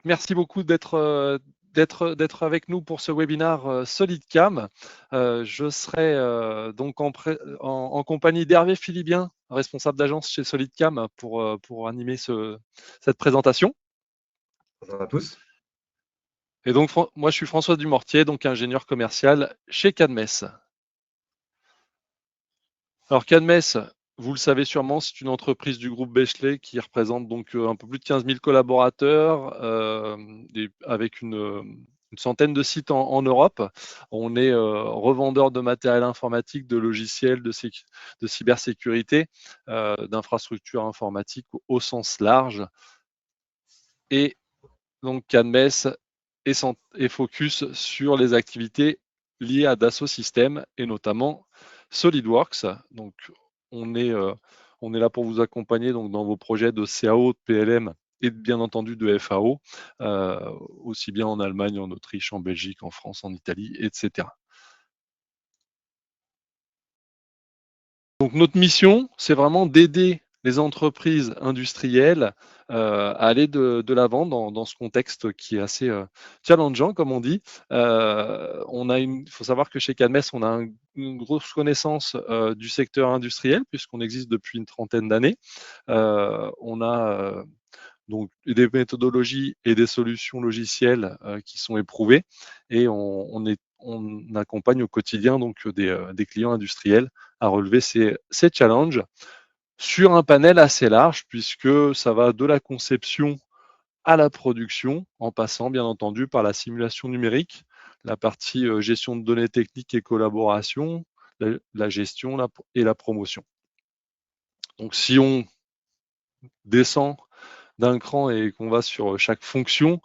merci beaucoup d'être avec nous pour ce webinaire SolidCam. Je serai donc en compagnie d'Hervé Philibien, responsable d'agence chez SolidCam, pour animer cette présentation. Bonjour à tous. Et donc, moi, je suis François Dumortier, donc ingénieur commercial chez Cadmes. Alors, Cadmes, vous le savez sûrement, c'est une entreprise du groupe Bechley qui représente donc un peu plus de 15 000 collaborateurs avec une centaine de sites en Europe. On est revendeur de matériel informatique, de logiciels, de cybersécurité, d'infrastructures informatiques au sens large. Et donc, Cadmes est focus sur les activités liées à Dassault Systèmes et notamment SolidWorks. Donc, on est là pour vous accompagner donc, dans vos projets de CAO, de PLM et bien entendu de FAO, aussi bien en Allemagne, en Autriche, en Belgique, en France, en Italie, etc. Donc notre mission, c'est vraiment d'aider les entreprises industrielles à aller de l'avant dans ce contexte qui est assez challengeant, comme on dit. Il faut savoir que chez Cadmes, on a une grosse connaissance du secteur industriel, puisqu'on existe depuis une trentaine d'années. On a donc des méthodologies et des solutions logicielles qui sont éprouvées, et on accompagne au quotidien donc des clients industriels à relever ces challenges sur un panel assez large, puisque ça va de la conception à la production, en passant bien entendu par la simulation numérique, la partie gestion de données techniques et collaboration, la gestion et la promotion. Donc si on descend d'un cran et qu'on va sur chaque fonction,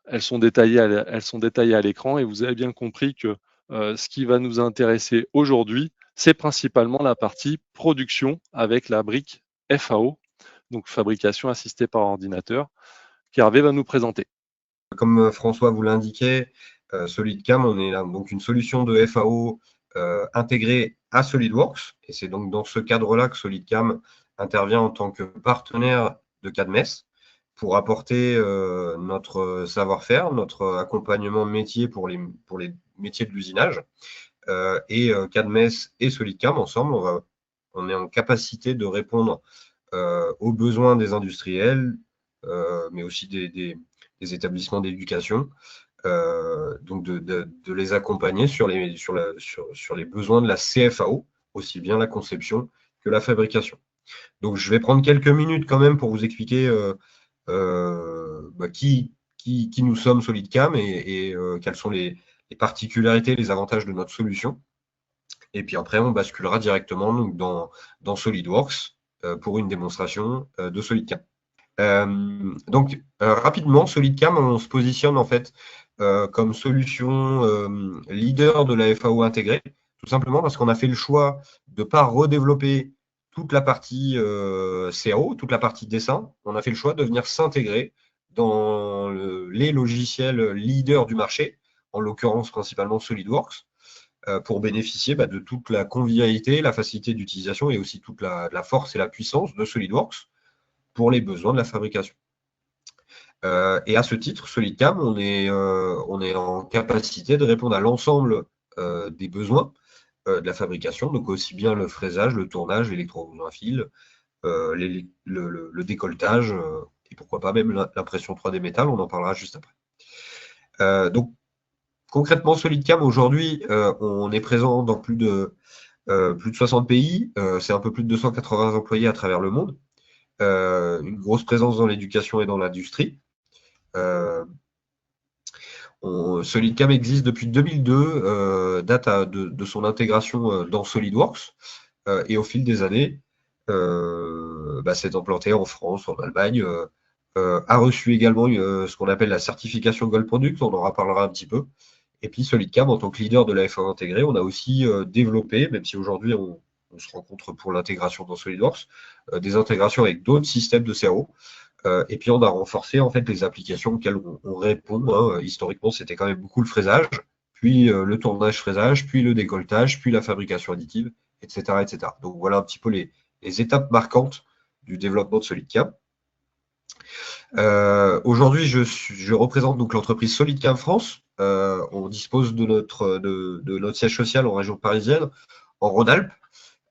elles sont détaillées à l'écran, et vous avez bien compris que ce qui va nous intéresser aujourd'hui, c'est principalement la partie production avec la brique FAO, donc fabrication assistée par ordinateur, qu'Hervé va nous présenter. Comme François vous l'indiquait, SolidCam, on est là, donc une solution de FAO intégrée à SolidWorks, et c'est donc dans ce cadre-là que SolidCam intervient en tant que partenaire de Cadmes pour apporter notre savoir-faire, notre accompagnement métier pour les métiers de l'usinage. Et Cadmes et SolidCam, ensemble, on est en capacité de répondre aux besoins des industriels, mais aussi des établissements d'éducation, donc de les accompagner sur les besoins de la CFAO, aussi bien la conception que la fabrication. Donc, je vais prendre quelques minutes quand même pour vous expliquer qui nous sommes SolidCam et quelles sont les particularités, les avantages de notre solution. Et puis après, on basculera directement donc, dans SolidWorks pour une démonstration de SolidCam. Rapidement, SolidCam, on se positionne en fait comme solution leader de la FAO intégrée, tout simplement parce qu'on a fait le choix de ne pas redévelopper toute la partie CAO, toute la partie dessin. On a fait le choix de venir s'intégrer dans les logiciels leaders du marché, en l'occurrence principalement SolidWorks, pour bénéficier de toute la convivialité, la facilité d'utilisation et aussi toute la force et la puissance de SolidWorks pour les besoins de la fabrication. Et à ce titre, SolidCam, on est en capacité de répondre à l'ensemble des besoins de la fabrication, donc aussi bien le fraisage, le tournage, l'électrographie, le décolletage, et pourquoi pas même l'impression 3D métal, on en parlera juste après. Donc, concrètement, SolidCam, aujourd'hui, on est présent dans plus de 60 pays, c'est un peu plus de 280 employés à travers le monde. Une grosse présence dans l'éducation et dans l'industrie. SolidCam existe depuis 2002, date de son intégration dans SolidWorks, et au fil des années, s'est implanté en France, en Allemagne, a reçu également ce qu'on appelle la certification Gold Product, on en reparlera un petit peu. Et puis SolidCam, en tant que leader de la FAO intégrée, on a aussi développé, même si aujourd'hui on se rencontre pour l'intégration dans SolidWorks, des intégrations avec d'autres systèmes de CAO. Et puis on a renforcé en fait les applications auxquelles on répond. Historiquement, c'était quand même beaucoup le fraisage, puis le tournage fraisage, puis le décolletage, puis la fabrication additive, etc., etc. Donc voilà un petit peu les étapes marquantes du développement de SolidCam. Aujourd'hui, je représente donc l'entreprise SolidCam France. On dispose de notre siège social en région parisienne, en Rhône-Alpes.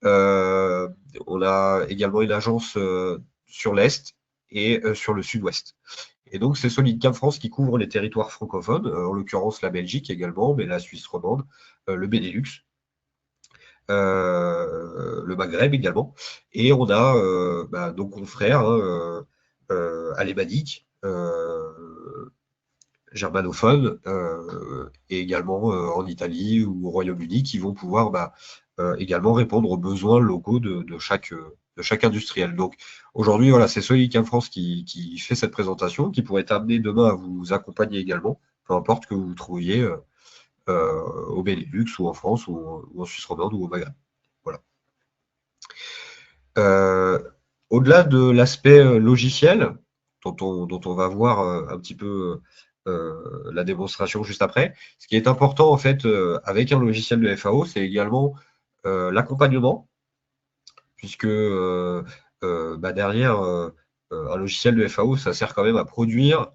Euh, on a également une agence sur l'Est et sur le Sud-Ouest. Et donc, c'est SolidCam France qui couvre les territoires francophones, en l'occurrence la Belgique également, mais la Suisse romande, le Benelux, le Maghreb également. Et on a nos confrères alémaniques, germanophones, et également en Italie ou au Royaume-Uni, qui vont pouvoir également répondre aux besoins locaux de chaque industriel. Donc aujourd'hui, voilà, c'est SolidCam France qui fait cette présentation, qui pourrait être amené demain à vous accompagner également, peu importe que vous vous trouviez au Benelux ou en France ou en Suisse romande ou au Maghreb. Voilà. Euh, Au-delà de l'aspect logiciel, dont on va voir un petit peu la démonstration juste après, ce qui est important en fait avec un logiciel de FAO, c'est également l'accompagnement, puisque derrière un logiciel de FAO, ça sert quand même à produire.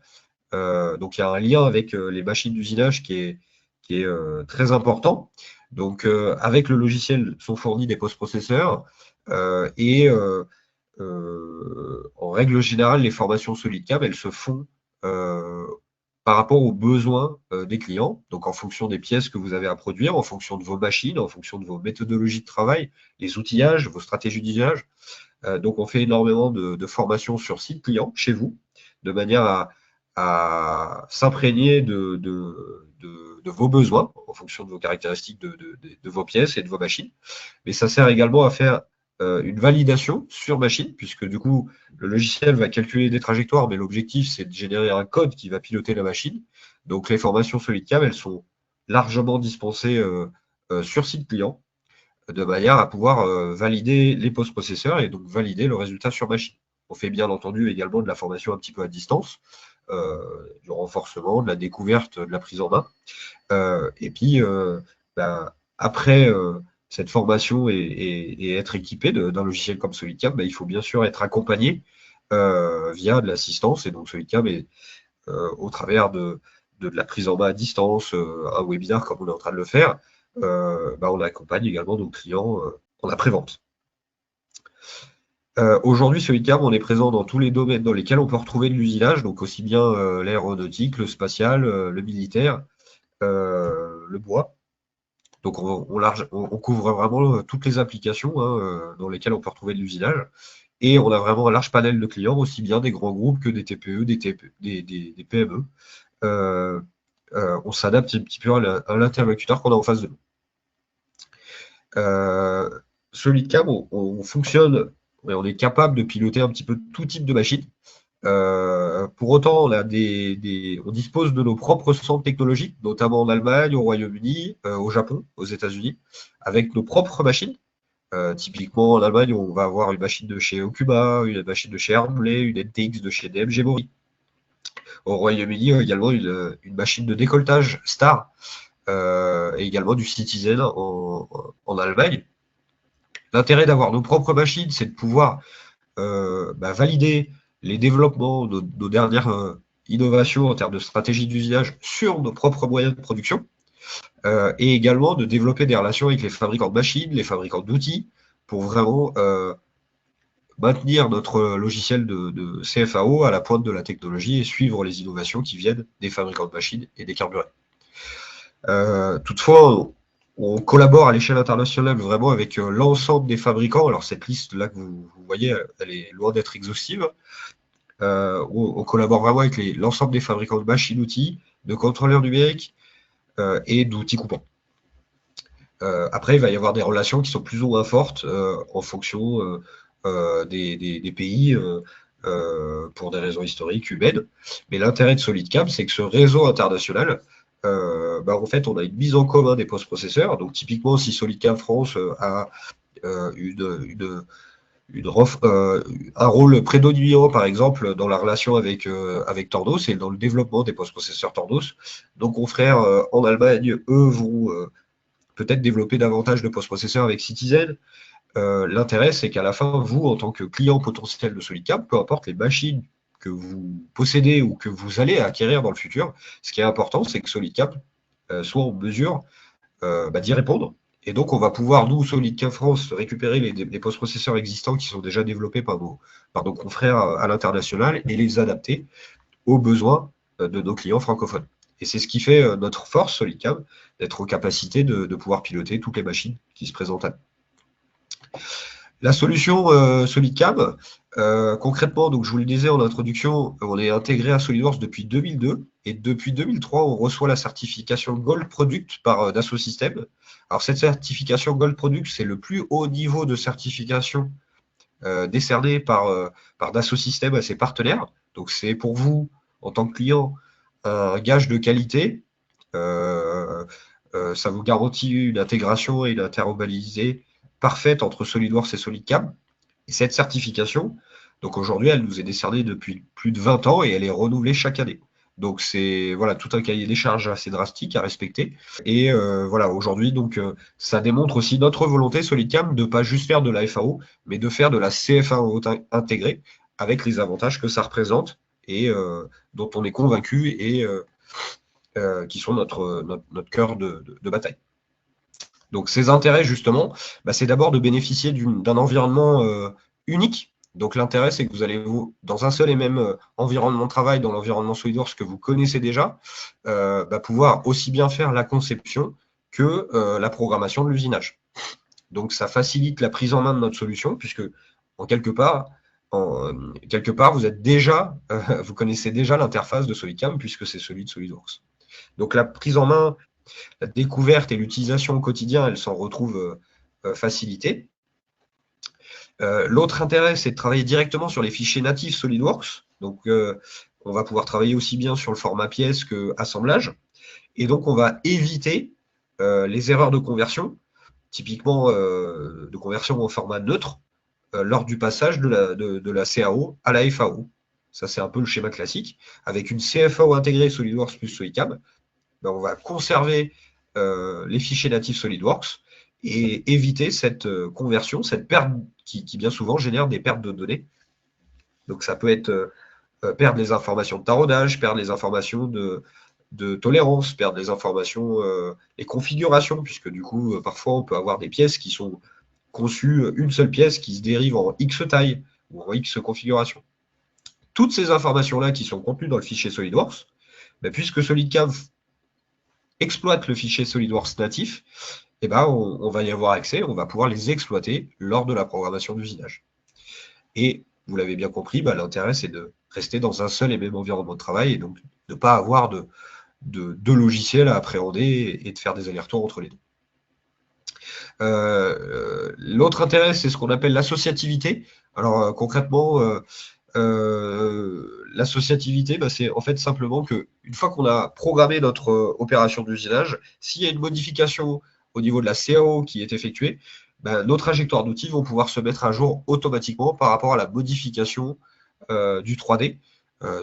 Donc il y a un lien avec les machines d'usinage qui est très important. Donc avec le logiciel sont fournis des post-processeurs et en règle générale, les formations SolidCam, elles se font euh, par rapport aux besoins des clients, donc en fonction des pièces que vous avez à produire, en fonction de vos machines, en fonction de vos méthodologies de travail, les outillages, vos stratégies d'usage. Donc on fait énormément de formations sur site client, chez vous, de manière à s'imprégner de vos besoins, en fonction de vos caractéristiques de vos pièces et de vos machines. Mais ça sert également à faire une validation sur machine, puisque du coup, le logiciel va calculer des trajectoires, mais l'objectif, c'est de générer un code qui va piloter la machine. Donc, les formations SolidCam, elles sont largement dispensées sur site client, de manière à pouvoir valider les post-processeurs et donc valider le résultat sur machine. On fait bien entendu également de la formation un petit peu à distance, du renforcement, de la découverte, de la prise en main. Et puis, après cette formation et être équipé d'un logiciel comme SolidCam, il faut bien sûr être accompagné via de l'assistance. Et donc, SolidCam est au travers de la prise en main à distance, un webinar comme on est en train de le faire, on accompagne également nos clients en après-vente. Aujourd'hui, SolidCam, on est présent dans tous les domaines dans lesquels on peut retrouver de l'usinage, donc aussi bien l'aéronautique, le spatial, le militaire, le bois. Donc on couvre vraiment toutes les applications dans lesquelles on peut retrouver de l'usinage. Et on a vraiment un large panel de clients, aussi bien des grands groupes que des TPE, des PME. On s'adapte un petit peu à l'interlocuteur qu'on a en face de nous. SolidCam, on fonctionne et on est capable de piloter un petit peu tout type de machine. Pour autant, on dispose de nos propres centres technologiques, notamment en Allemagne, au Royaume-Uni, au Japon, aux États-Unis, avec nos propres machines. Typiquement, en Allemagne, on va avoir une machine de chez Okuba, une machine de chez Hermley, une NTX de chez DMG Mori. Au Royaume-Uni, également une machine de décolletage Star, et également du Citizen en Allemagne. L'intérêt d'avoir nos propres machines, c'est de pouvoir valider les développements, nos dernières innovations en termes de stratégie d'usinage sur nos propres moyens de production, et également de développer des relations avec les fabricants de machines, les fabricants d'outils, pour vraiment maintenir notre logiciel de CFAO à la pointe de la technologie et suivre les innovations qui viennent des fabricants de machines et des carburants. Toutefois, on collabore à l'échelle internationale vraiment avec l'ensemble des fabricants. Alors cette liste-là que vous voyez, elle est loin d'être exhaustive. On collabore vraiment avec l'ensemble des fabricants de machines-outils, de contrôleurs numériques et d'outils coupants. Après, il va y avoir des relations qui sont plus ou moins fortes en fonction des pays pour des raisons historiques, humaines. Mais l'intérêt de SolidCam, c'est que ce réseau international, en fait, on a une mise en commun des post-processeurs. Donc, typiquement, si SolidCam France a un rôle prédominant, par exemple, dans la relation avec Tordos et dans le développement des post-processeurs Tordos. Nos confrères en Allemagne, eux, vont peut-être développer davantage de post-processeurs avec Citizen. L'intérêt, c'est qu'à la fin, vous, en tant que client potentiel de SolidCam, peu importe les machines que vous possédez ou que vous allez acquérir dans le futur, ce qui est important, c'est que SolidCap soit en mesure d'y répondre. Et donc, on va pouvoir, nous, SolidCap France, récupérer les post-processeurs existants qui sont déjà développés par nos confrères à l'international et les adapter aux besoins de nos clients francophones. Et c'est ce qui fait notre force, SolidCap, d'être en capacité de pouvoir piloter toutes les machines qui se présentent à nous. La solution SolidCam, concrètement, donc je vous le disais en introduction, on est intégré à SolidWorks depuis 2002 et depuis 2003, on reçoit la certification Gold Product par Dassault Systèmes. Alors cette certification Gold Product, c'est le plus haut niveau de certification décerné par Dassault Systèmes à ses partenaires. Donc c'est pour vous, en tant que client, un gage de qualité. Ça vous garantit une intégration et une interopérabilité parfaite entre SolidWorks et SolidCam. Et cette certification, donc aujourd'hui, elle nous est décernée depuis plus de 20 ans et elle est renouvelée chaque année. Donc c'est voilà tout un cahier des charges assez drastique à respecter. Et voilà, aujourd'hui, donc ça démontre aussi notre volonté SolidCam de ne pas juste faire de la FAO, mais de faire de la CFAO intégrée avec les avantages que ça représente et dont on est convaincu et qui sont notre cœur de bataille. Donc ces intérêts, justement, c'est d'abord de bénéficier d'un environnement unique. Donc l'intérêt, c'est que vous allez dans un seul et même environnement de travail, dans l'environnement SolidWorks que vous connaissez déjà, pouvoir aussi bien faire la conception que la programmation de l'usinage. Donc ça facilite la prise en main de notre solution, puisque en quelque part, vous êtes déjà, vous connaissez déjà l'interface de SolidCam, puisque c'est celui de SolidWorks. Donc la prise en main, la découverte et l'utilisation au quotidien, elles s'en retrouvent facilitées. L'autre intérêt, c'est de travailler directement sur les fichiers natifs SolidWorks. Donc, on va pouvoir travailler aussi bien sur le format pièce que assemblage. Et donc, on va éviter les erreurs de conversion, typiquement de conversion au format neutre, lors du passage de la CAO à la FAO. Ça, c'est un peu le schéma classique. Avec une CFAO intégrée SolidWorks plus SolidCam, on va conserver les fichiers natifs SolidWorks et éviter cette conversion, cette perte qui bien souvent génère des pertes de données. Donc ça peut être perdre les informations de taraudage, perdre les informations de tolérance, perdre les informations, les configurations, puisque du coup, parfois, on peut avoir des pièces qui sont conçues, une seule pièce qui se dérive en X taille ou en X configuration. Toutes ces informations-là qui sont contenues dans le fichier SolidWorks, puisque SolidCam exploite le fichier SolidWorks natif, on va y avoir accès, on va pouvoir les exploiter lors de la programmation d'usinage. Et vous l'avez bien compris, l'intérêt, c'est de rester dans un seul et même environnement de travail et donc de ne pas avoir de logiciels à appréhender et de faire des allers-retours entre les deux. L'autre intérêt, c'est ce qu'on appelle l'associativité. Alors concrètement, l'associativité, c'est en fait simplement qu'une fois qu'on a programmé notre opération d'usinage, s'il y a une modification au niveau de la CAO qui est effectuée, nos trajectoires d'outils vont pouvoir se mettre à jour automatiquement par rapport à la modification du 3D.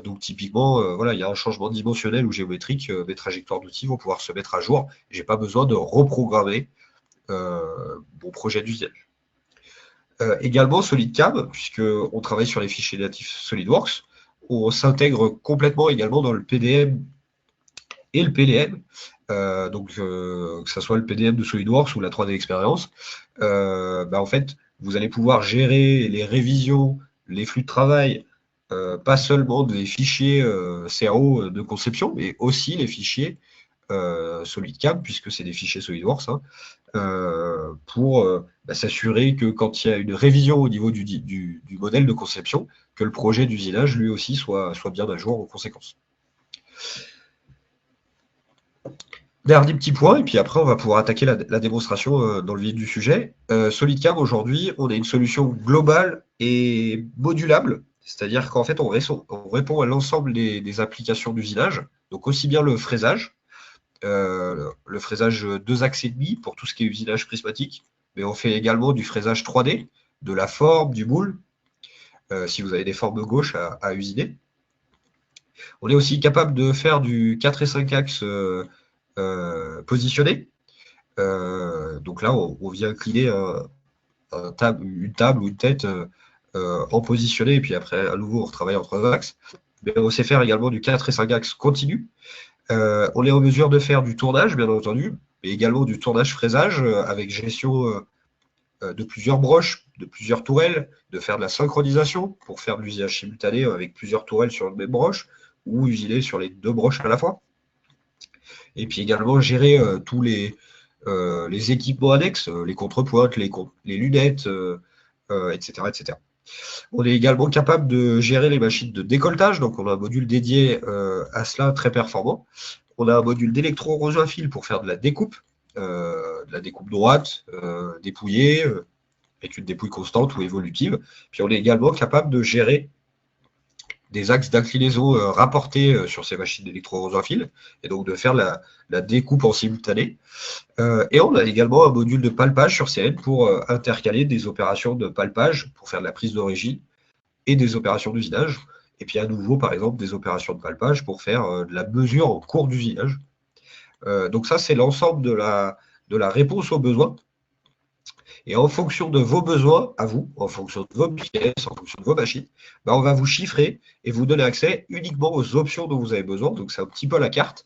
Donc typiquement, il y a un changement dimensionnel ou géométrique, mes trajectoires d'outils vont pouvoir se mettre à jour. Je n'ai pas besoin de reprogrammer mon projet d'usinage. Également SolidCam, puisqu'on travaille sur les fichiers natifs SolidWorks, on s'intègre complètement également dans le PDM et le PLM, que ce soit le PDM de SolidWorks ou la 3D Experience. En fait, vous allez pouvoir gérer les révisions, les flux de travail, pas seulement des fichiers CAO de conception, mais aussi les fichiers SolidCam, puisque c'est des fichiers SolidWorks, pour s'assurer que quand il y a une révision au niveau du modèle de conception, que le projet d'usinage, lui aussi, soit bien à jour en conséquence. Dernier petit point, et puis après, on va pouvoir attaquer la démonstration dans le vif du sujet. SolidCam, aujourd'hui, on a une solution globale et modulable, c'est-à-dire qu'en fait, on répond à l'ensemble des applications d'usinage, donc aussi bien le fraisage 2 axes et demi pour tout ce qui est usinage prismatique, mais on fait également du fraisage 3D, de la forme, du moule, si vous avez des formes gauches à usiner. On est aussi capable de faire du 4 et 5 axes positionné. Donc là, on vient incliner une table ou une tête en positionné, et puis après, à nouveau, on retravaille en 3 axes. Mais on sait faire également du 4 et 5 axes continu. On est en mesure de faire du tournage, bien entendu, mais également du tournage-fraisage avec gestion de plusieurs broches, de plusieurs tourelles, de faire de la synchronisation pour faire de l'usinage simultané avec plusieurs tourelles sur une même broche ou usiner sur les 2 broches à la fois. Et puis également gérer tous les équipements annexes, les contrepointes, les lunettes, etc., etc. On est également capable de gérer les machines de décolletage, donc on a un module dédié à cela très performant. On a un module d'électro-roseau à fil pour faire de la découpe droite, dépouillée, avec une dépouille constante ou évolutive. Puis on est également capable de gérer des axes d'inclinaison rapportés sur ces machines d'électro-roseau à fil, et donc de faire la découpe en simultané. Et on a également un module de palpage sur CN pour intercaler des opérations de palpage pour faire de la prise d'origine et des opérations d'usinage. Et puis à nouveau, par exemple, des opérations de palpage pour faire de la mesure en cours d'usinage. Donc ça, c'est l'ensemble de la réponse aux besoins. Et en fonction de vos besoins, à vous, en fonction de vos pièces, en fonction de vos machines, on va vous chiffrer et vous donner accès uniquement aux options dont vous avez besoin. Donc c'est un petit peu la carte.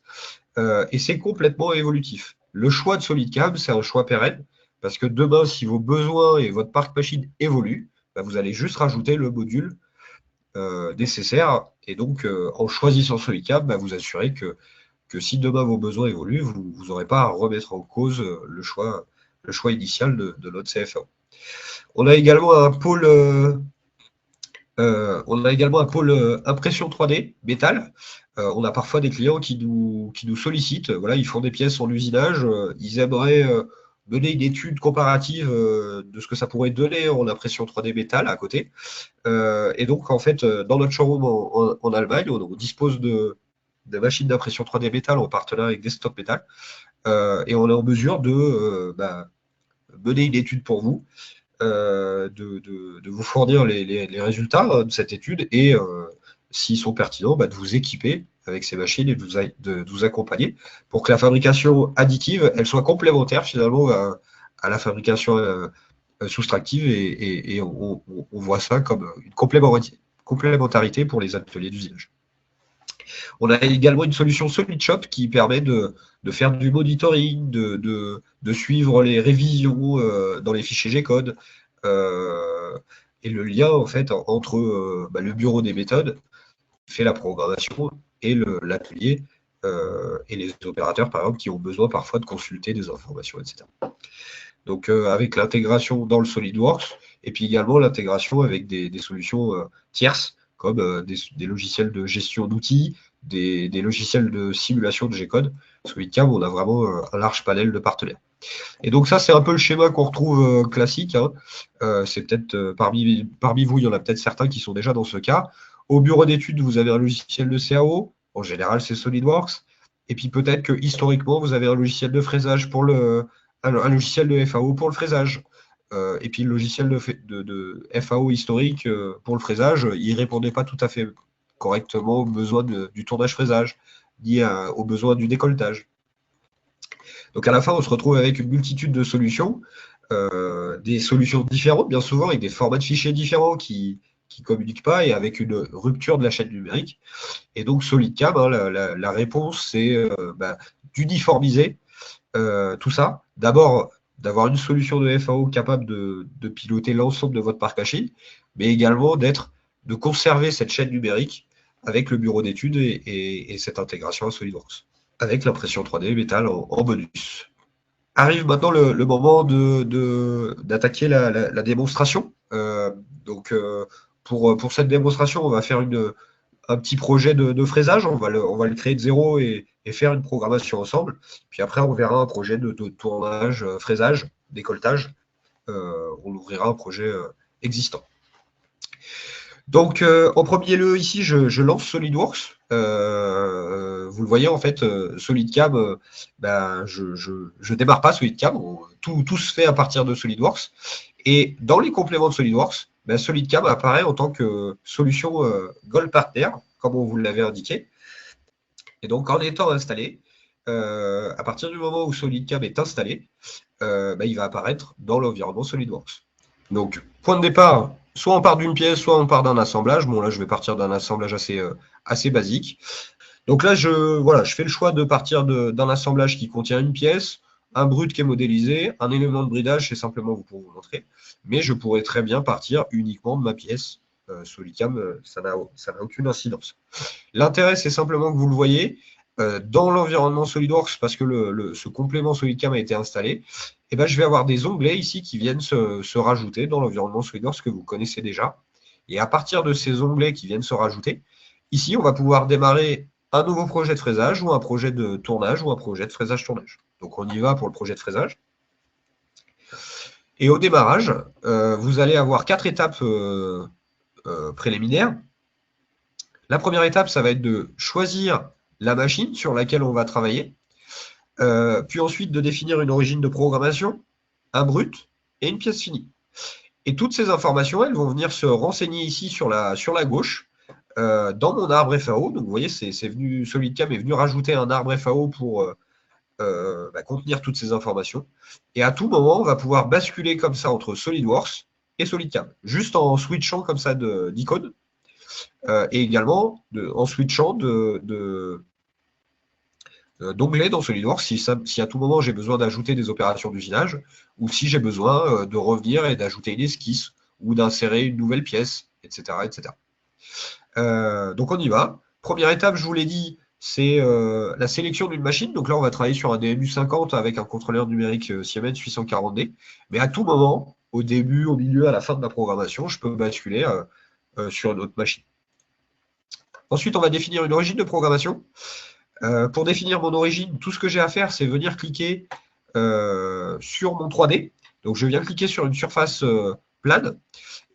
Et c'est complètement évolutif. Le choix de SolidCAM, c'est un choix pérenne, parce que demain, si vos besoins et votre parc machine évoluent, vous allez juste rajouter le module nécessaire. Et donc, en choisissant SolidCAM, vous assurez que si demain vos besoins évoluent, vous n'aurez pas à remettre en cause le choix initial de notre CFAO. On a également un pôle impression 3D métal. On a parfois des clients qui nous sollicitent. Voilà, ils font des pièces en usinage. Ils aimeraient mener une étude comparative de ce que ça pourrait donner en impression 3D métal à côté. Et donc, en fait, dans notre showroom en Allemagne, on dispose de machines d'impression 3D métal en partenariat avec Desktop Metal. Et on est en mesure de mener une étude pour vous, de vous fournir les résultats de cette étude et, s'ils sont pertinents, de vous équiper avec ces machines et de vous accompagner pour que la fabrication additive, elle soit complémentaire finalement à la fabrication soustractive et on voit ça comme une complémentarité pour les ateliers d'usinage. On a également une solution SolidShop qui permet de faire du monitoring, de suivre les révisions dans les fichiers G-code et le lien en fait entre le bureau des méthodes qui fait la programmation et l'atelier et les opérateurs par exemple qui ont besoin parfois de consulter des informations, etc. Donc avec l'intégration dans le SolidWorks et puis également l'intégration avec des solutions tierces comme des logiciels de gestion d'outils, des logiciels de simulation de G-code. SolidCAM, on a vraiment un large panel de partenaires. Et donc ça, c'est un peu le schéma qu'on retrouve classique. C'est peut-être parmi vous, il y en a peut-être certains qui sont déjà dans ce cas. Au bureau d'études, vous avez un logiciel de CAO. En général, c'est SolidWorks. Et puis peut-être que historiquement, vous avez un logiciel de fraisage un logiciel de FAO pour le fraisage. Et puis le logiciel de FAO historique pour le fraisage, il ne répondait pas tout à fait correctement aux besoins du tournage-fraisage, ni aux besoins du décolletage. Donc à la fin, on se retrouve avec une multitude de solutions, des solutions différentes, bien souvent, avec des formats de fichiers différents qui ne communiquent pas et avec une rupture de la chaîne numérique. Et donc SolidCAM, la réponse, c'est d'uniformiser tout ça. D'abord, d'avoir une solution de FAO capable de piloter l'ensemble de votre parc machine, mais également de conserver cette chaîne numérique avec le bureau d'études et cette intégration à SolidWorks, avec l'impression 3D métal en bonus. Arrive maintenant le moment d'attaquer la démonstration. Pour cette démonstration, on va faire un petit projet de fraisage. On va le créer de zéro et faire une programmation ensemble. Puis après, on verra un projet de tournage, fraisage, décolletage. On ouvrira un projet existant. Donc, en premier lieu, ici, je lance SolidWorks. Vous le voyez, en fait, SolidCAM, je démarre pas SolidCAM. Tout se fait à partir de SolidWorks. Et dans les compléments de SolidWorks, SolidCAM apparaît en tant que solution Gold Partner, comme on vous l'avait indiqué. Et donc, en étant installé, à partir du moment où SolidCAM est installé, il va apparaître dans l'environnement SolidWorks. Donc, point de départ, soit on part d'une pièce, soit on part d'un assemblage. Bon, là, je vais partir d'un assemblage assez basique. Donc là, voilà, je fais le choix de partir d'un assemblage qui contient une pièce, un brut qui est modélisé, un élément de bridage, c'est simplement pour vous montrer. Mais je pourrais très bien partir uniquement de ma pièce. SolidCam, ça n'a aucune incidence. L'intérêt, c'est simplement que vous le voyez, dans l'environnement SolidWorks, parce que ce complément SolidCam a été installé, et ben, je vais avoir des onglets ici qui viennent se rajouter dans l'environnement SolidWorks que vous connaissez déjà. Et à partir de ces onglets qui viennent se rajouter, ici, on va pouvoir démarrer un nouveau projet de fraisage ou un projet de tournage ou un projet de fraisage-tournage. Donc, on y va pour le projet de fraisage. Et au démarrage, vous allez avoir 4 étapes préliminaires. La première étape, ça va être de choisir la machine sur laquelle on va travailler, puis ensuite de définir une origine de programmation, un brut et une pièce finie. Et toutes ces informations, elles vont venir se renseigner ici sur la gauche, dans mon arbre FAO. Donc vous voyez, SolidCam est venu rajouter un arbre FAO pour contenir toutes ces informations. Et à tout moment, on va pouvoir basculer comme ça entre SolidWorks et SolidCam, juste en switchant comme ça d'icône. Et également en switchant d'onglet dans SolidWorks si à tout moment j'ai besoin d'ajouter des opérations d'usinage ou si j'ai besoin de revenir et d'ajouter une esquisse ou d'insérer une nouvelle pièce, etc. etc. Donc on y va. Première étape, je vous l'ai dit, c'est la sélection d'une machine. Donc là, on va travailler sur un DMU50 avec un contrôleur numérique Siemens 840D. Mais à tout moment, au début, au milieu, à la fin de ma programmation, je peux basculer sur une autre machine. Ensuite, on va définir une origine de programmation. Pour définir mon origine, tout ce que j'ai à faire, c'est venir cliquer sur mon 3D. Donc, je viens cliquer sur une surface plane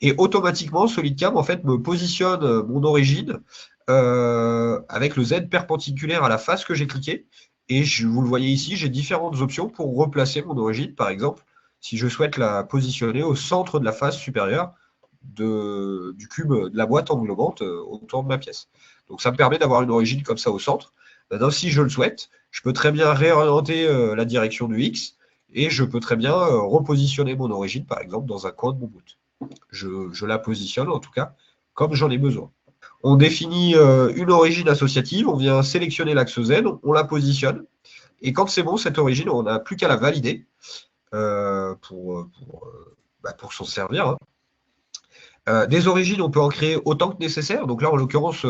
et automatiquement, SolidCam en fait, me positionne mon origine avec le Z perpendiculaire à la face que j'ai cliqué. Et vous le voyez ici, j'ai différentes options pour replacer mon origine. Par exemple, si je souhaite la positionner au centre de la face supérieure du cube de la boîte englobante autour de ma pièce. Donc ça me permet d'avoir une origine comme ça au centre. Maintenant, si je le souhaite, je peux très bien réorienter la direction du X et je peux très bien repositionner mon origine, par exemple, dans un coin de mon bout. Je la positionne en tout cas comme j'en ai besoin. On définit une origine associative, on vient sélectionner l'axe Z, on la positionne. Et quand c'est bon, cette origine, on n'a plus qu'à la valider pour s'en servir. Hein. Des origines, on peut en créer autant que nécessaire. Donc là, en l'occurrence,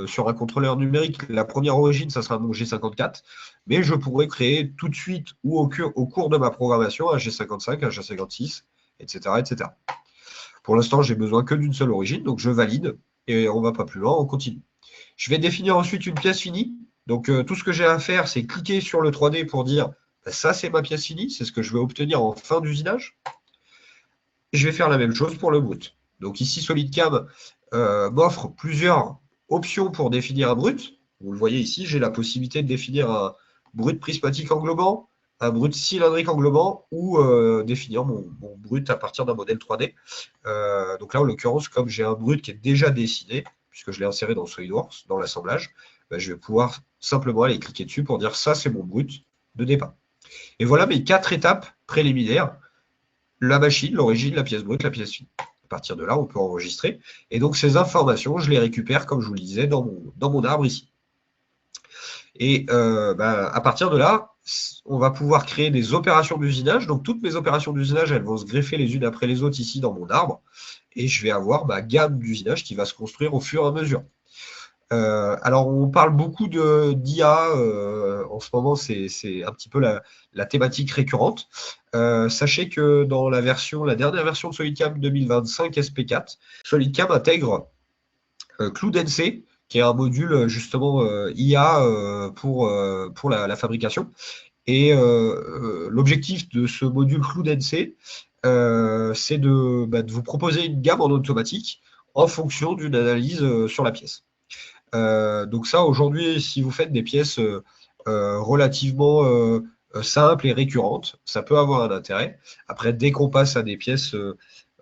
sur un contrôleur numérique, la première origine, ça sera mon G54. Mais je pourrais créer tout de suite ou au cours de ma programmation un G55, un G56, etc. etc. Pour l'instant, j'ai besoin que d'une seule origine, donc je valide et on ne va pas plus loin, on continue. Je vais définir ensuite une pièce finie. Donc tout ce que j'ai à faire, c'est cliquer sur le 3D pour dire ça, c'est ma pièce finie, c'est ce que je vais obtenir en fin d'usinage. Je vais faire la même chose pour le brut. Donc ici, SolidCam m'offre plusieurs options pour définir un brut. Vous le voyez ici, j'ai la possibilité de définir un brut prismatique englobant, un brut cylindrique englobant ou définir mon brut à partir d'un modèle 3D. Donc là, en l'occurrence, comme j'ai un brut qui est déjà dessiné, puisque je l'ai inséré dans SolidWorks, dans l'assemblage, je vais pouvoir simplement aller cliquer dessus pour dire ça, c'est mon brut de départ. Et voilà mes 4 étapes préliminaires. La machine, l'origine, la pièce brute, la pièce fine. À partir de là, on peut enregistrer. Et donc, ces informations, je les récupère, comme je vous le disais, dans mon arbre ici. Et à partir de là, on va pouvoir créer des opérations d'usinage. Donc, toutes mes opérations d'usinage, elles vont se greffer les unes après les autres ici dans mon arbre. Et je vais avoir ma gamme d'usinage qui va se construire au fur et à mesure. Alors, on parle beaucoup d'IA. En ce moment, c'est un petit peu la thématique récurrente. Sachez que dans la dernière version de SolidCam 2025 SP4, SolidCam intègre CloudNC, qui est un module justement IA pour la fabrication. Et l'objectif de ce module CloudNC, c'est de vous proposer une gamme en automatique en fonction d'une analyse sur la pièce. Donc ça, aujourd'hui, si vous faites des pièces relativement simples et récurrentes, ça peut avoir un intérêt. Après, dès qu'on passe à des pièces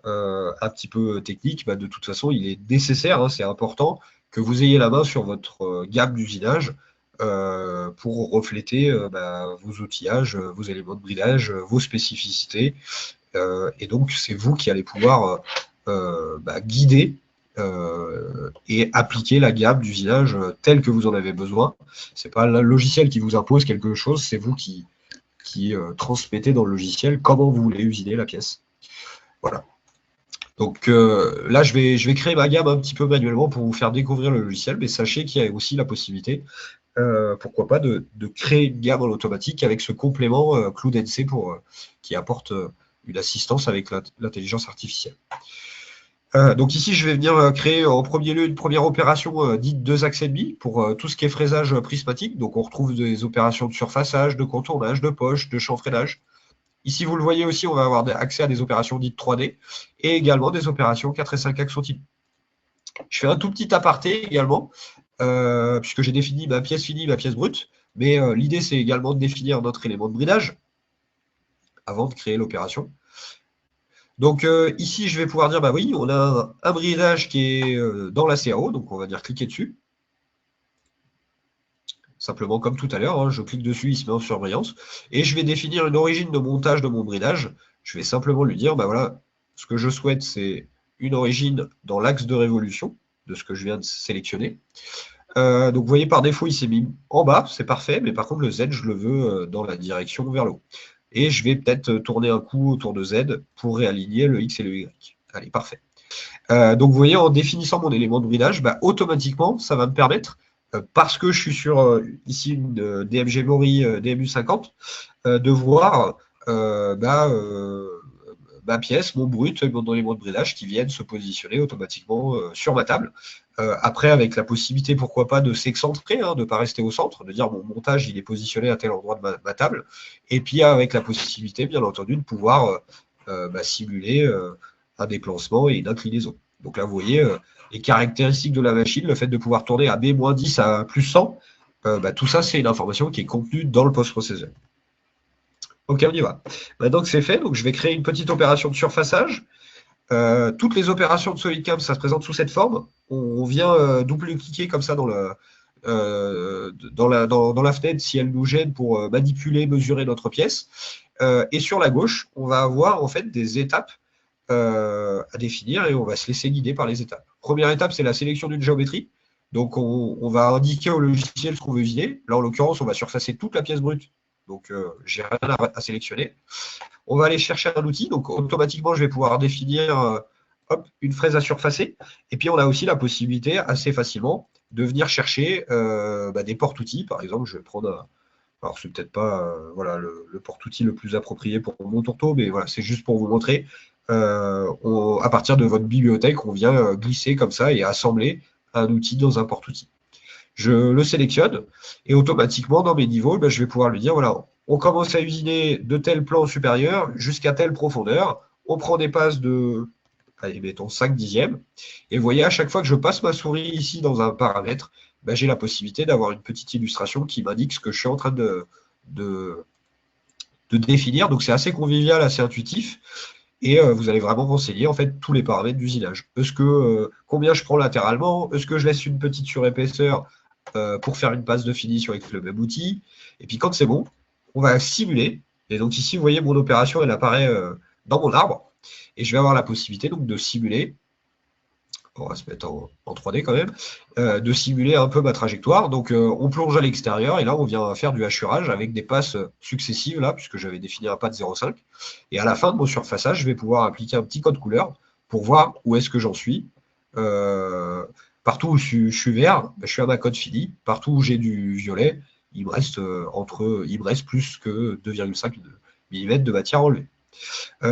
un petit peu techniques, de toute façon, il est nécessaire, hein, c'est important que vous ayez la main sur votre gamme d'usinage pour refléter vos outillages, vos éléments de bridage, vos spécificités. Et donc, c'est vous qui allez pouvoir guider et appliquer la gamme d'usinage telle que vous en avez besoin. Ce n'est pas le logiciel qui vous impose quelque chose, c'est vous qui transmettez dans le logiciel comment vous voulez usiner la pièce. Voilà. Donc là, je vais créer ma gamme un petit peu manuellement pour vous faire découvrir le logiciel, mais sachez qu'il y a aussi la possibilité, pourquoi pas, de créer une gamme en automatique avec ce complément CloudNC qui apporte une assistance avec l'intelligence artificielle. Donc ici, je vais venir créer en premier lieu une première opération dite 2 axes et demi pour tout ce qui est fraisage prismatique. Donc on retrouve des opérations de surfaçage, de contournage, de poche, de chanfreinage. Ici, vous le voyez aussi, on va avoir accès à des opérations dites 3D et également des opérations 4 et 5 axes continus. Je fais un tout petit aparté également, puisque j'ai défini ma pièce finie, ma pièce brute, mais l'idée, c'est également de définir notre élément de bridage avant de créer l'opération. Donc ici, je vais pouvoir dire, bah oui, on a un bridage qui est dans la CAO, donc on va dire cliquer dessus. Simplement comme tout à l'heure, hein, je clique dessus, il se met en surbrillance, et je vais définir une origine de montage de mon bridage. Je vais simplement lui dire, bah voilà, ce que je souhaite, c'est une origine dans l'axe de révolution de ce que je viens de sélectionner. Donc vous voyez, par défaut, il s'est mis en bas, c'est parfait, mais par contre, le Z, je le veux dans la direction vers le haut. Et je vais peut-être tourner un coup autour de Z pour réaligner le X et le Y. Allez, parfait. Donc vous voyez, en définissant mon élément de bridage, bah, automatiquement, ça va me permettre, parce que je suis sur ici une DMG Mori DMU50, de voir ma pièce, mon brut, mon élément de bridage qui viennent se positionner automatiquement sur ma table. Après, avec la possibilité, pourquoi pas, de s'excentrer, hein, de ne pas rester au centre, de dire mon montage, il est positionné à tel endroit de ma table. Et puis, avec la possibilité, bien entendu, de pouvoir simuler un déplacement et une inclinaison. Donc là, vous voyez les caractéristiques de la machine, le fait de pouvoir tourner à B-10 à plus 100, tout ça, c'est une information qui est contenue dans le post-processeur. Ok, on y va. Maintenant que c'est fait, donc je vais créer une petite opération de surfaçage. Toutes les opérations de SolidCAM, ça se présente sous cette forme. On vient double-cliquer comme ça dans la fenêtre si elle nous gêne pour manipuler, mesurer notre pièce. Et sur la gauche, on va avoir en fait des étapes à définir et on va se laisser guider par les étapes. Première étape, c'est la sélection d'une géométrie. Donc on va indiquer au logiciel ce qu'on veut viser. Là, en l'occurrence, on va surfacer toute la pièce brute. Donc, j'ai rien à sélectionner. On va aller chercher un outil. Donc, automatiquement, je vais pouvoir définir une fraise à surfacer. Et puis, on a aussi la possibilité, assez facilement, de venir chercher des porte-outils. Par exemple, je vais prendre alors, c'est peut-être pas voilà, le porte-outil le plus approprié pour mon tourteau, mais voilà, c'est juste pour vous montrer. À partir de votre bibliothèque, on vient glisser comme ça et assembler un outil dans un porte-outil. Je le sélectionne et automatiquement, dans mes niveaux, je vais pouvoir lui dire, voilà, on commence à usiner de tel plan supérieur jusqu'à telle profondeur. On prend des passes de, allez, mettons 5 dixièmes. Et vous voyez, à chaque fois que je passe ma souris ici dans un paramètre, j'ai la possibilité d'avoir une petite illustration qui m'indique ce que je suis en train de définir. Donc, c'est assez convivial, assez intuitif. Et vous allez vraiment renseigner en fait tous les paramètres d'usinage. Est-ce que combien je prends latéralement? Est-ce que je laisse une petite surépaisseur pour faire une passe de finition avec le même outil? Et puis quand c'est bon, on va simuler. Et donc ici, vous voyez, mon opération, elle apparaît dans mon arbre. Et je vais avoir la possibilité donc de simuler, on va se mettre en 3D quand même, de simuler un peu ma trajectoire. Donc on plonge à l'extérieur et là on vient faire du hachurage avec des passes successives là, puisque j'avais défini un pas de 0,5. Et à la fin de mon surfaçage, je vais pouvoir appliquer un petit code couleur pour voir où est-ce que j'en suis. Partout où je suis vert, je suis à ma cote fini. Partout où j'ai du violet, il me reste plus que 2,5 mm de matière enlevée.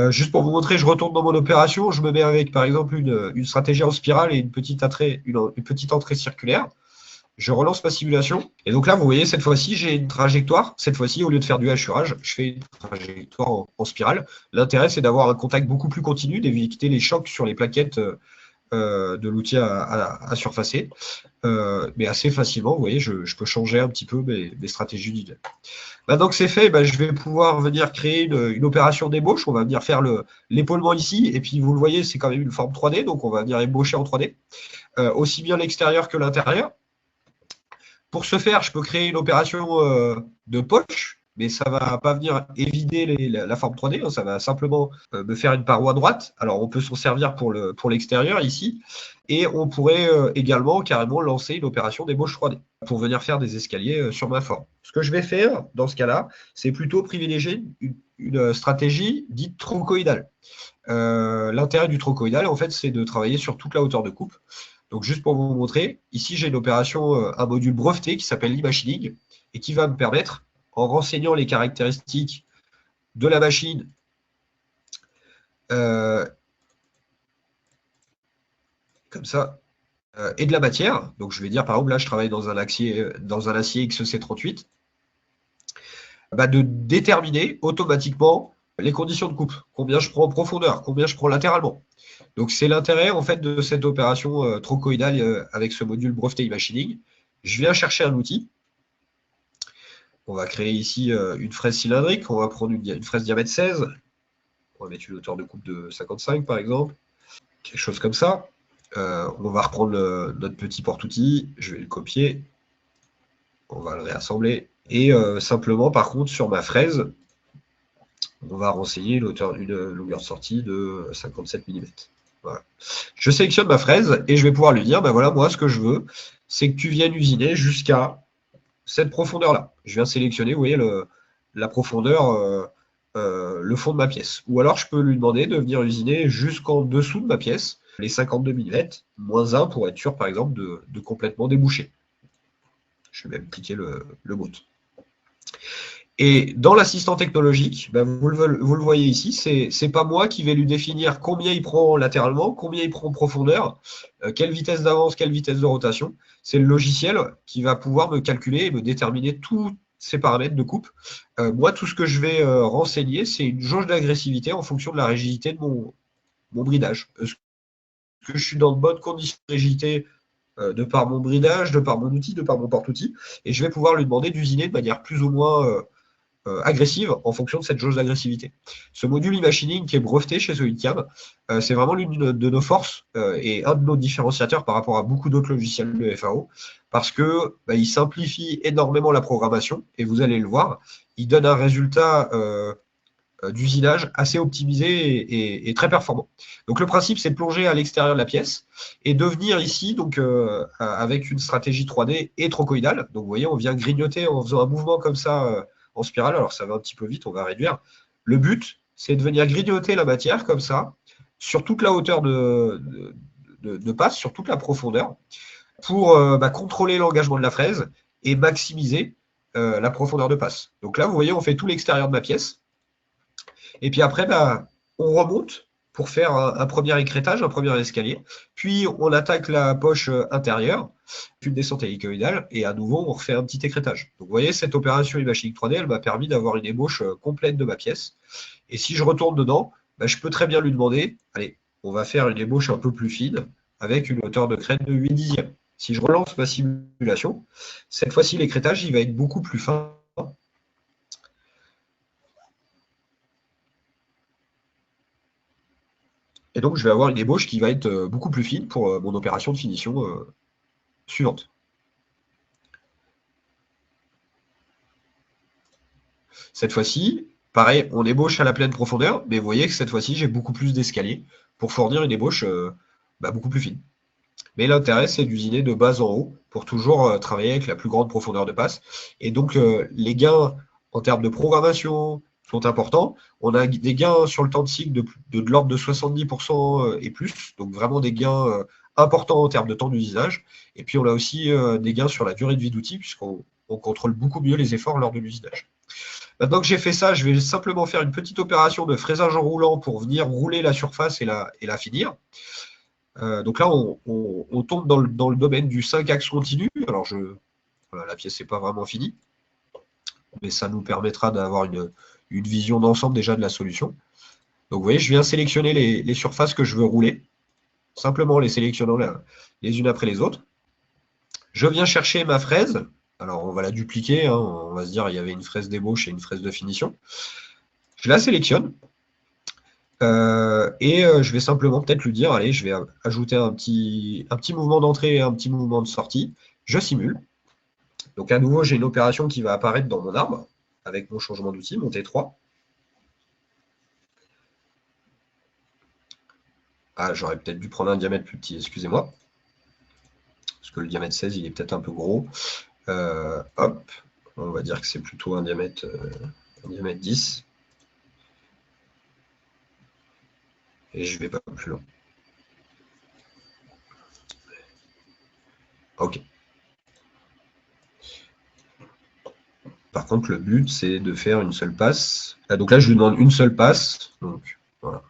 Juste pour vous montrer, je retourne dans mon opération, je me mets avec par exemple une stratégie en spirale et une petite entrée circulaire. Je relance ma simulation. Et donc là, vous voyez, cette fois-ci, j'ai une trajectoire. Cette fois-ci, au lieu de faire du hachurage, je fais une trajectoire en spirale. L'intérêt, c'est d'avoir un contact beaucoup plus continu, d'éviter les chocs sur les plaquettes de l'outil à surfacer. Mais assez facilement, vous voyez, je peux changer un petit peu mes stratégies d'idée. Maintenant que c'est fait, je vais pouvoir venir créer une opération d'ébauche. On va venir faire l'épaulement ici. Et puis, vous le voyez, c'est quand même une forme 3D. Donc, on va venir ébaucher en 3D. Aussi bien l'extérieur que l'intérieur. Pour ce faire, je peux créer une opération de poche. mais ça ne va pas venir évider la forme 3D, hein, ça va simplement me faire une paroi droite. Alors on peut s'en servir pour l'extérieur ici, et on pourrait également carrément lancer une opération d'ébauche 3D pour venir faire des escaliers sur ma forme. Ce que je vais faire dans ce cas-là, c'est plutôt privilégier une stratégie dite trochoïdale. L'intérêt du trochoïdal, en fait, c'est de travailler sur toute la hauteur de coupe. Donc, juste pour vous montrer, ici, j'ai une opération, un module breveté qui s'appelle l'e-machining et qui va me permettre, en renseignant les caractéristiques de la machine comme ça, et de la matière. Donc, je vais dire, par exemple, là, je travaille dans un acier XC38, de déterminer automatiquement les conditions de coupe. Combien je prends en profondeur, combien je prends latéralement. Donc, c'est l'intérêt en fait de cette opération trochoïdale avec ce module breveté e-machining. Je viens chercher un outil. On va créer ici une fraise cylindrique. On va prendre une fraise diamètre 16. On va mettre une hauteur de coupe de 55 par exemple. Quelque chose comme ça. On va reprendre notre petit porte-outil. Je vais le copier. On va le réassembler. Et simplement, par contre, sur ma fraise, on va renseigner une longueur de sortie de 57 mm. Voilà. Je sélectionne ma fraise et je vais pouvoir lui dire, voilà, moi, ce que je veux, c'est que tu viennes usiner jusqu'à cette profondeur-là. Je viens sélectionner, vous voyez, la profondeur, le fond de ma pièce. Ou alors, je peux lui demander de venir usiner jusqu'en dessous de ma pièce, les 52 mm, moins 1 pour être sûr, par exemple, de complètement déboucher. Je vais même cliquer le boot. Et dans l'assistant technologique, vous le voyez ici, c'est pas moi qui vais lui définir combien il prend latéralement, combien il prend en profondeur, quelle vitesse d'avance, quelle vitesse de rotation. C'est le logiciel qui va pouvoir me calculer et me déterminer tous ces paramètres de coupe. Moi, tout ce que je vais renseigner, c'est une jauge d'agressivité en fonction de la rigidité de mon bridage. Est-ce que je suis dans de bonnes conditions de rigidité de par mon bridage, de par mon outil, de par mon porte-outil, et je vais pouvoir lui demander d'usiner de manière plus ou moins agressive en fonction de cette jauge d'agressivité. Ce module e-machining qui est breveté chez Solidcam, c'est vraiment l'une de nos forces et un de nos différenciateurs par rapport à beaucoup d'autres logiciels de FAO, parce que il simplifie énormément la programmation, et vous allez le voir, il donne un résultat d'usinage assez optimisé et très performant. Donc le principe, c'est de plonger à l'extérieur de la pièce et de venir ici, donc avec une stratégie 3D et trochoïdale. Donc vous voyez, on vient grignoter en faisant un mouvement comme ça en spirale. Alors ça va un petit peu vite, on va réduire. Le but, c'est de venir grignoter la matière comme ça, sur toute la hauteur de passe, sur toute la profondeur, pour contrôler l'engagement de la fraise et maximiser la profondeur de passe. Donc là, vous voyez, on fait tout l'extérieur de ma pièce. Et puis après, on remonte pour faire un premier écrêtage, un premier escalier. Puis on attaque la poche intérieure, puis une descente hélicoïdale, et à nouveau, on refait un petit écrêtage. Donc vous voyez, cette opération e-machining 3D, elle m'a permis d'avoir une ébauche complète de ma pièce. Et si je retourne dedans, je peux très bien lui demander, allez, on va faire une ébauche un peu plus fine, avec une hauteur de crête de 8 dixièmes. Si je relance ma simulation, cette fois-ci, l'écrêtage, il va être beaucoup plus fin. Et donc, je vais avoir une ébauche qui va être beaucoup plus fine pour mon opération de finition suivante. Cette fois-ci, pareil, on ébauche à la pleine profondeur, mais vous voyez que cette fois-ci, j'ai beaucoup plus d'escaliers pour fournir une ébauche beaucoup plus fine. Mais l'intérêt, c'est d'usiner de bas en haut pour toujours travailler avec la plus grande profondeur de passe. Et donc, les gains en termes de programmation sont importants. On a des gains sur le temps de cycle de l'ordre de 70% et plus, donc vraiment des gains importants en termes de temps d'usinage. Et puis, on a aussi des gains sur la durée de vie d'outil, puisqu'on contrôle beaucoup mieux les efforts lors de l'usinage. Maintenant que j'ai fait ça, je vais simplement faire une petite opération de fraisage en roulant pour venir rouler la surface et la finir. Donc là, on tombe dans le domaine du 5 axes continu. Alors, voilà, la pièce n'est pas vraiment finie, mais ça nous permettra d'avoir une vision d'ensemble déjà de la solution. Donc, vous voyez, je viens sélectionner les surfaces que je veux rouler, simplement les sélectionnant les unes après les autres. Je viens chercher ma fraise. Alors, on va la dupliquer. Hein, on va se dire il y avait une fraise d'ébauche et une fraise de finition. Je la sélectionne. Je vais simplement peut-être lui dire, allez, je vais ajouter un petit mouvement d'entrée et un petit mouvement de sortie. Je simule. Donc à nouveau, j'ai une opération qui va apparaître dans mon arbre. avec mon changement d'outil, mon T3. Ah, j'aurais peut-être dû prendre un diamètre plus petit, excusez-moi. Parce que le diamètre 16, il est peut-être un peu gros. Hop, on va dire que c'est plutôt un diamètre 10. Et je ne vais pas plus loin. Ok. Par contre, le but, c'est de faire une seule passe. Ah, donc là, je lui demande une seule passe. Donc, voilà.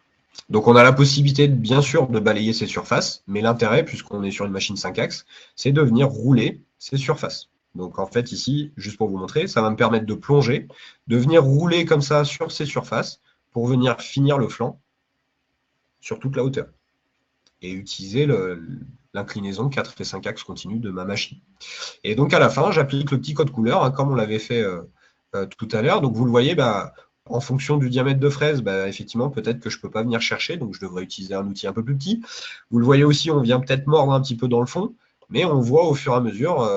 Donc, on a la possibilité, bien sûr, de balayer ces surfaces. Mais l'intérêt, puisqu'on est sur une machine 5 axes, c'est de venir rouler ces surfaces. Donc, en fait, ici, juste pour vous montrer, ça va me permettre de plonger, de venir rouler comme ça sur ces surfaces pour venir finir le flanc sur toute la hauteur et utiliser l'inclinaison 4 et 5 axes continue de ma machine. Et donc, à la fin, j'applique le petit code couleur, hein, comme on l'avait fait tout à l'heure. Donc, vous le voyez, en fonction du diamètre de fraise, effectivement, peut-être que je ne peux pas venir chercher, donc je devrais utiliser un outil un peu plus petit. Vous le voyez aussi, on vient peut-être mordre un petit peu dans le fond, mais on voit au fur et à mesure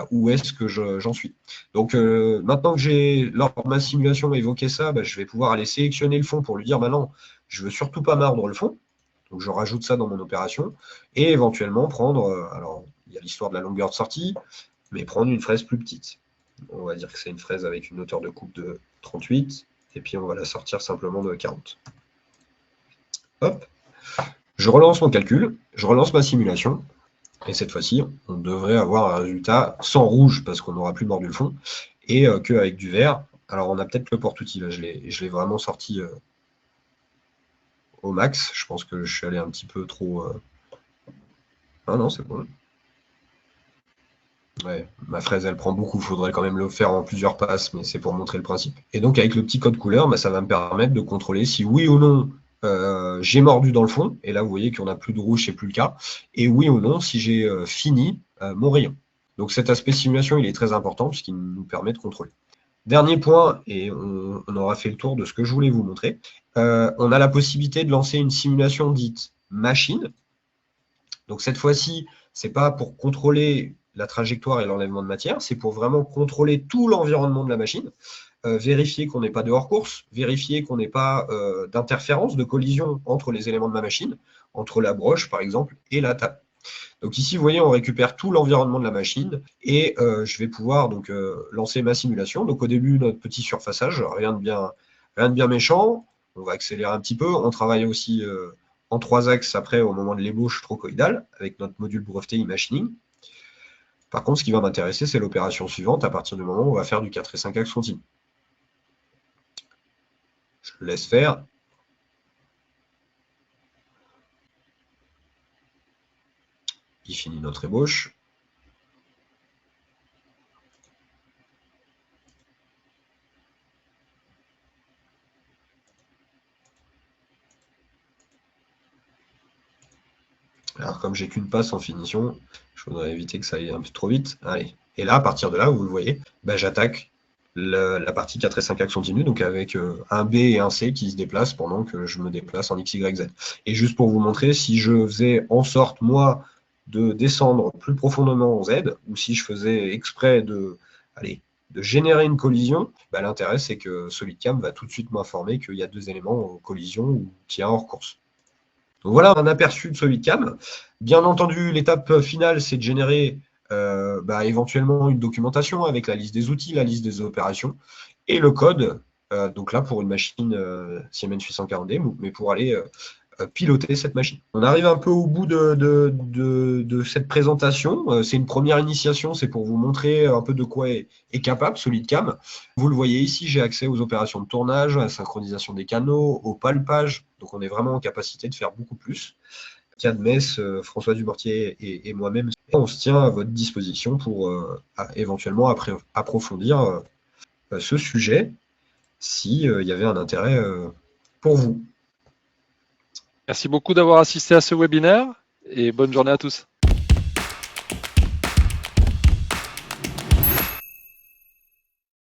où est-ce que j'en suis. Donc, maintenant que j'ai, lors de ma simulation, évoqué ça, je vais pouvoir aller sélectionner le fond pour lui dire, non, je ne veux surtout pas mordre le fond. Donc, je rajoute ça dans mon opération et éventuellement prendre, alors, il y a l'histoire de la longueur de sortie, mais prendre une fraise plus petite. On va dire que c'est une fraise avec une hauteur de coupe de 38, et puis on va la sortir simplement de 40. Hop, je relance mon calcul, je relance ma simulation, et cette fois-ci, on devrait avoir un résultat sans rouge, parce qu'on n'aura plus mordu le fond, et qu'avec du vert. Alors on a peut-être le porte-outil, là, je l'ai vraiment sorti au max. Je pense que je suis allé un petit peu trop... Ah non, c'est bon. Ouais, ma fraise, elle prend beaucoup. Il faudrait quand même le faire en plusieurs passes, mais c'est pour montrer le principe. Et donc, avec le petit code couleur, ça va me permettre de contrôler si oui ou non j'ai mordu dans le fond. Et là, vous voyez qu'on n'a plus de rouge, c'est plus le cas. Et oui ou non, si j'ai fini mon rayon. Donc, cet aspect simulation, il est très important puisqu'il nous permet de contrôler. Dernier point, et on aura fait le tour de ce que je voulais vous montrer. On a la possibilité de lancer une simulation dite machine. Donc, cette fois-ci, ce n'est pas pour contrôler la trajectoire et l'enlèvement de matière, c'est pour vraiment contrôler tout l'environnement de la machine, vérifier qu'on n'ait pas de hors-course, vérifier qu'on n'ait pas d'interférence, de collision entre les éléments de ma machine, entre la broche par exemple et la table. Donc ici, vous voyez, on récupère tout l'environnement de la machine et je vais pouvoir donc lancer ma simulation. Donc au début, notre petit surfaçage, rien de bien méchant. On va accélérer un petit peu. On travaille aussi en 3 axes après au moment de l'ébauche trochoïdale avec notre module breveté e-machining. Par contre, ce qui va m'intéresser, c'est l'opération suivante à partir du moment où on va faire du 4 et 5 axes continu. Je le laisse faire. Il finit notre ébauche. Alors, comme j'ai qu'une passe en finition, je voudrais éviter que ça aille un peu trop vite. Allez. Et là, à partir de là, vous le voyez, j'attaque la partie 4 et 5 axes continus, donc avec un B et un C qui se déplacent pendant que je me déplace en X, Y, Z. Et juste pour vous montrer, si je faisais en sorte, moi, de descendre plus profondément en Z, ou si je faisais exprès de générer une collision, l'intérêt, c'est que SolidCam va tout de suite m'informer qu'il y a 2 éléments en collision ou qu'il y a un hors-course. Donc voilà un aperçu de SolidCam. Bien entendu, l'étape finale, c'est de générer éventuellement une documentation avec la liste des outils, la liste des opérations et le code. Donc là, pour une machine Siemens 840D, mais pour aller piloter cette machine. On arrive un peu au bout de cette présentation. C'est une première initiation, c'est pour vous montrer un peu de quoi est capable SolidCam. Vous le voyez ici, j'ai accès aux opérations de tournage, à la synchronisation des canaux, au palpage. Donc on est vraiment en capacité de faire beaucoup plus. Yann Mess, François Dumortier et moi-même, on se tient à votre disposition pour éventuellement approfondir ce sujet s'il y avait un intérêt pour vous. Merci beaucoup d'avoir assisté à ce webinaire et bonne journée à tous.